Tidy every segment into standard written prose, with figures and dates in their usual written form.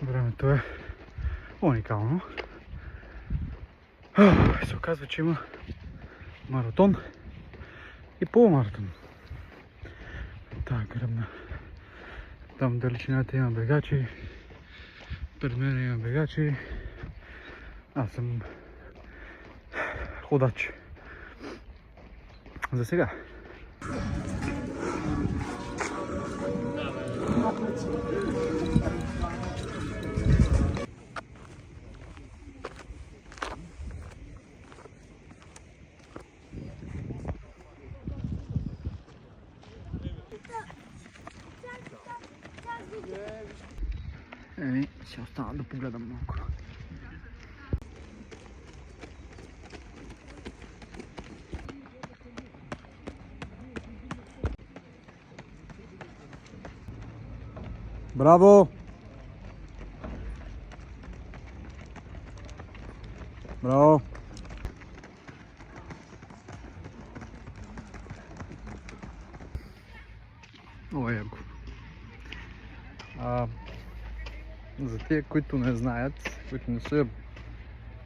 Времето е уникално. Се оказва, че има маратон и полумаратон. Тая гръбна. Там в далечината има бегачи. Пред мен има бегачи. Аз съм ходач. За сега. Ще остана да погледам малко. Браво! Браво! Много яко. За тия, които не знаят, които не са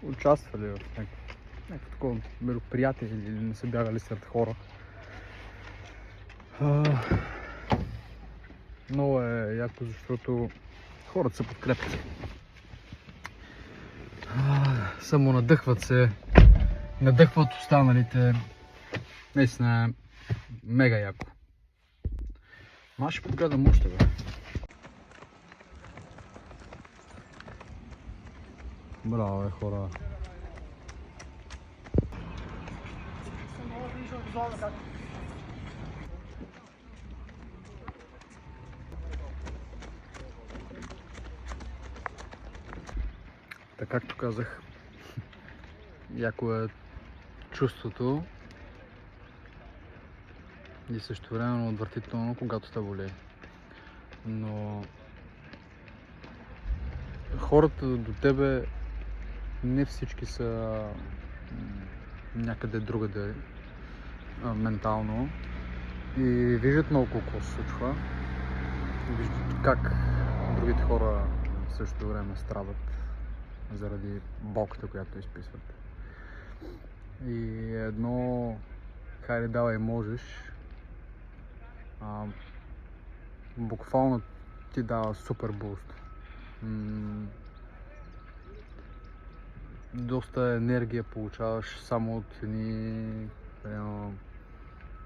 участвали в някакво такова мероприятие или не са бягали сред хора, много е яко, защото хората се подкрепят. Само надъхват се, надъхват останалите. Наистина е мега яко. Аз ще погледам още, бе. Браво, бе, хора. Така, както казах, яко е чувството и също времено отвратително, когато те более. Но хората до тебе не всички са някъде другаде ментално и виждат много какво се случва. Виждат как другите хора в същото време страдат заради болката, която изписват. И едно хайде давай можеш, буквално ти дава супер буст. Доста енергия получаваш само от едни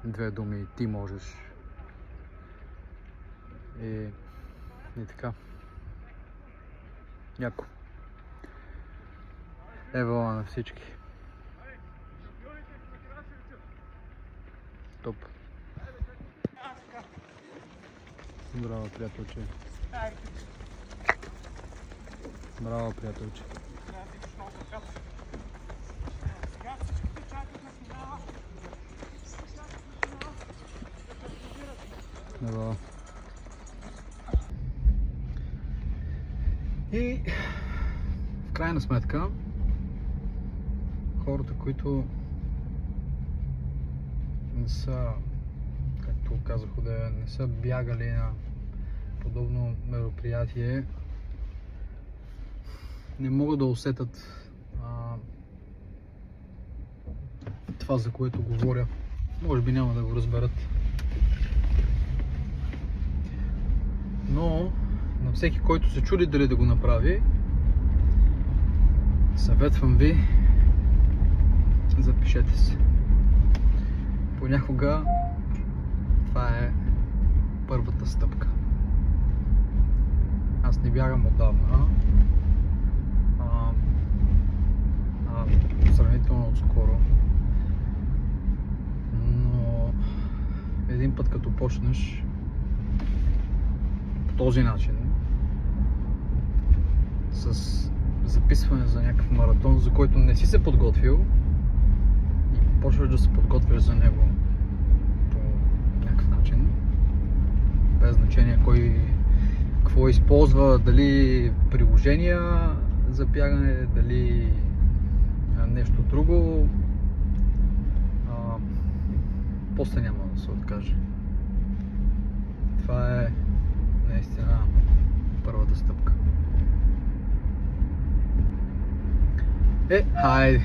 две думи ти можеш. И така. Яко. Ева на всички. Топ. Браво, приятелче. Браво, приятелче. Браво. И в крайна сметка хората, които не са, както казах, не са бягали на подобно мероприятие, не могат да усетят това, за което говоря. Може би няма да го разберат. Но на всеки, който се чуди дали да го направи, съветвам ви, запишете се. Понякога това е първата стъпка. Аз не бягам отдавна, сравнително отскоро. Но един път като почнеш по този начин, с записване за някакъв маратон, за който не си се подготвил, и почваш да се подготвяш за него по някакъв начин, без значение кой какво използва, дали приложения за бягане, дали нещо друго, после няма да се откаже. Това е наистина първата стъпка. Хайде.